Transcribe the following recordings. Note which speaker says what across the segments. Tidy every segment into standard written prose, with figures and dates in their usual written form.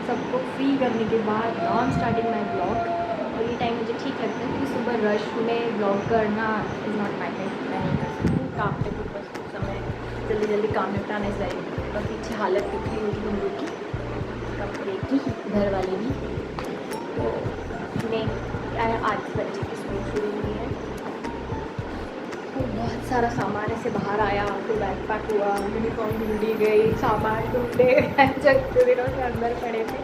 Speaker 1: सबको फ्री करने के बाद now I am starting my blog. और ये टाइम मुझे ठीक लगता है क्योंकि सुबह रश में ब्लॉग करना इज़ नॉट माई टाइम। मैं नहीं कर सकती काम पे कुछ, बस कुछ समय जल्दी जल्दी काम निपटाना इस लाइफ में। और पीछे हालत दिख रही होगी हम लोग की कपड़े की, घर वाले भी। तो मैं आज बच्चे की स्कूल शुरू हुई है तो बहुत सारा सामान ऐसे बाहर आया, फिर बैग पैक हुआ, यूनिफॉर्म ढूंढी गई, सामान ढूंढे जगते दिनों से अंदर पड़े थे।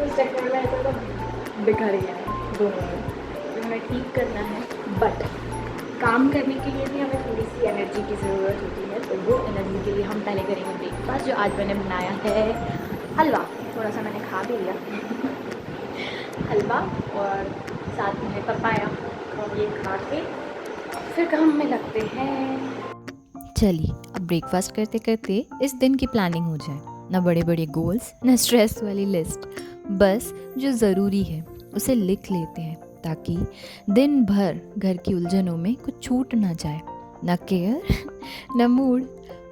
Speaker 1: उस चक्कर में ऐसा सब बिखर गया है दोनों में, तो हमें ठीक करना है। बट काम करने के लिए भी हमें थोड़ी सी एनर्जी की ज़रूरत होती है, तो वो एनर्जी के लिए हम पहले करेंगे ब्रेकफास्ट, जो आज मैंने बनाया है हलवा। थोड़ा सा मैंने खा भी लिया हलवा, और साथ में पपाया। और ये खा के फिर काम में लगते हैं।
Speaker 2: चलिए अब ब्रेकफास्ट करते करते इस दिन की प्लानिंग हो जाए। ना बड़े बड़े गोल्स, ना स्ट्रेस वाली लिस्ट, बस जो ज़रूरी है उसे लिख लेते हैं ताकि दिन भर घर की उलझनों में कुछ छूट ना जाए। ना केयर ना मूड।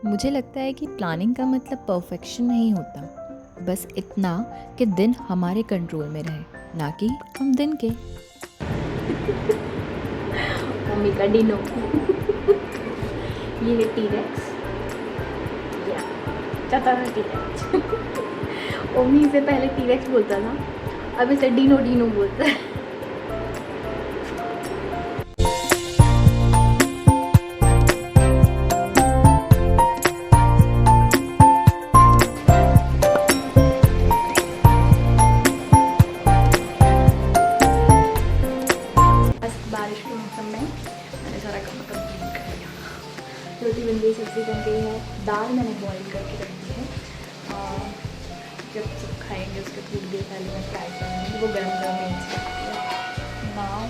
Speaker 2: मुझे लगता है कि प्लानिंग का मतलब परफेक्शन नहीं होता, बस इतना कि दिन हमारे कंट्रोल में रहे, ना कि हम दिन के।
Speaker 1: मम्मी का डिनो ये है टीरेक्स, या चतरा टीरेक्स मम्मी से पहले टीरेक्स बोलता था, अब इसे डिनो डिनो बोलता है। बारिश के मौसम में मैंने सारा काम कंप्लीट कर लिया। रोटी बन गई, सब्ज़ी बन गई है, दाल मैंने बॉईल करके रखी है। जब सब खाएंगे उसके थोड़ी देर पहले मैं फ्राई करूँगी, वो गर्म गर्म नहीं सकती है नाउ।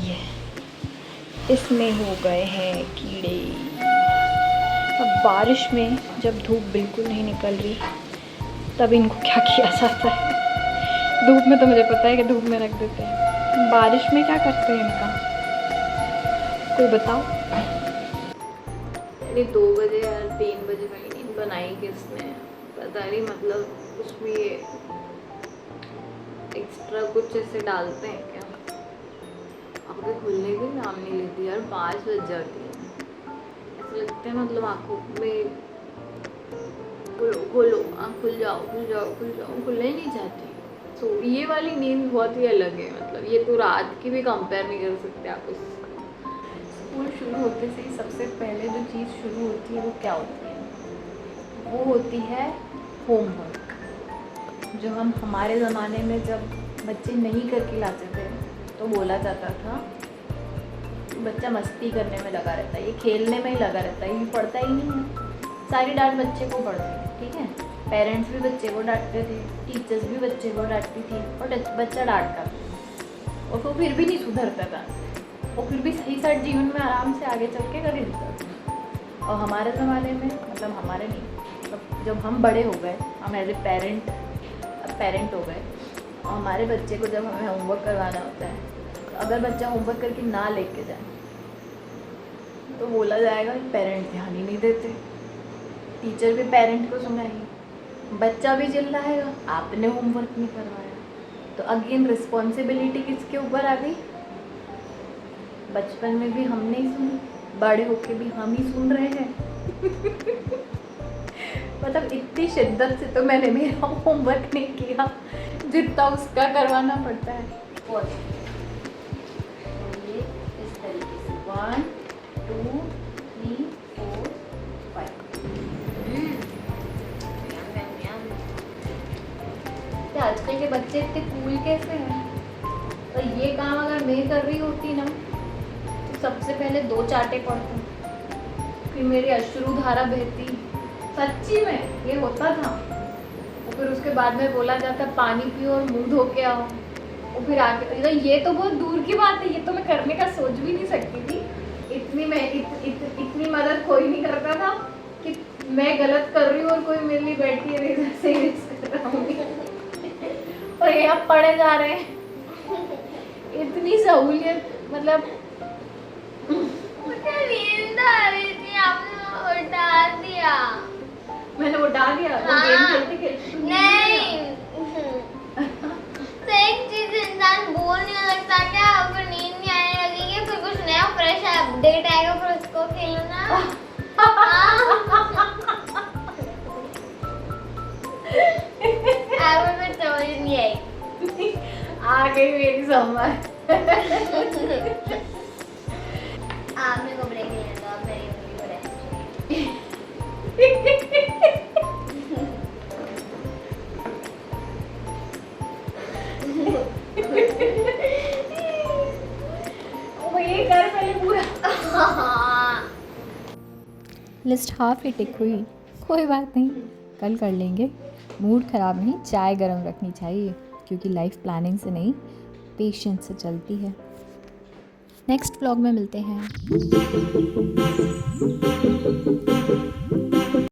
Speaker 1: ये इसमें हो गए हैं कीड़े। अब बारिश में जब धूप बिल्कुल नहीं निकल रही तब इनको क्या किया जाता है। धूप में तो मुझे पता है कि धूप में रख देते हैं, बारिश में क्या करते हैं इनका, कोई बताओ। अरे 2 बजे यार 3 बजे मेरी नींद बनाई किसने, पता नहीं। मतलब उसमें ये एक्स्ट्रा कुछ ऐसे डालते हैं क्या। आँखें खुलने की नाम नहीं लेती यार, 5 बज जाती है। ऐसा लगता है मतलब आँखों में खोलो खोलो, आँख खुल जाओ खुल जाओ खुल जाओ, खुलना ही नहीं चाहती। तो ये वाली नींद बहुत ही अलग है, मतलब ये तो रात की भी कंपेयर नहीं कर सकते आप उससे। स्कूल शुरू होते से ही सबसे पहले जो चीज़ शुरू होती है वो क्या होती है, वो होती है होमवर्क। जो हम हमारे ज़माने में जब बच्चे नहीं करके लाते थे तो बोला जाता था बच्चा मस्ती करने में लगा रहता है, ये खेलने में ही लगा रहता है, ये पढ़ता ही नहीं है। सारी डांट बच्चे को पड़ती है, ठीक है। पेरेंट्स भी बच्चे को डांटते थे, टीचर्स भी बच्चे को डांटती थी, और बच्चा डांटता था और वो फिर भी नहीं सुधरता था, वो फिर भी सही साइड जीवन में आराम से आगे चल के कर ही देता था। और हमारे ज़माने में, मतलब हमारे नहीं, मतलब जब हम बड़े हो गए, हम एज ए पेरेंट हो गए, और हमारे बच्चे को जब हमें होमवर्क करवाना होता है, तो अगर बच्चा होमवर्क करके ना लेके जाए तो बोला जाएगा पेरेंट ध्यान ही नहीं देते। टीचर भी पेरेंट को सुनाएगी, बच्चा भी चिल्लाएगा आपने होमवर्क नहीं करवाया। तो अगेन रिस्पॉन्सिबिलिटी किसके ऊपर आ गई। बचपन में भी हमने ही सुनी, बड़े होके भी हम ही सुन रहे हैं मतलब इतनी शिद्दत से तो मैंने मेरा होमवर्क नहीं किया जितना उसका करवाना पड़ता है। और ये इस तरीके से 1 2 3 4 5। आजकल के बच्चे इतने कूल कैसे हैं। और ये काम अगर मैं कर रही होती ना तो सबसे पहले 2 चांटे पड़ते, फिर मेरी अश्रुधारा बहती, सच्ची में ये होता था। और फिर उसके बाद में बोला जाता पानी पियो और मुंह धो के आओ, और फिर आके ये तो बहुत दूर की बात है, ये तो मैं करने का सोच भी नहीं सकती थी। इतनी मदद कोई नहीं करता था कि मैं गलत कर रही हूँ और कोई मेरे लिए बैठ के रेजर से कर रहा हूँ और ये आप पढ़े जा रहे हैं। इतनी सहूलियत, मतलब
Speaker 3: मुझे नींद आ रही थी, आपने उठा दिया।
Speaker 1: मैंने उठा दिया वो
Speaker 3: हाँ।
Speaker 1: गेम खेलते खेलते तू नींद में
Speaker 3: नहीं तो एक चीज इंसान बोर नहीं हो सकता क्या, फिर नींद नहीं आने लगेगी, फिर कुछ नया फ्रेश अपडेट आएगा, फिर उसको खेलना। अब मैं समझ नहीं आई।
Speaker 1: आ गई मेरी समझ।
Speaker 3: आप मेरे को ब्रेक लेने दो, अब मेरी उंगली को रेस्ट।
Speaker 1: वो ये कर पहले पूरा।
Speaker 2: लिस्ट हाफ ही टिक हुई, कोई बात नहीं, कल कर लेंगे। मूड ख़राब नहीं, चाय गरम रखनी चाहिए, क्योंकि लाइफ प्लानिंग से नहीं पेशेंस से चलती है। नेक्स्ट व्लॉग में मिलते हैं।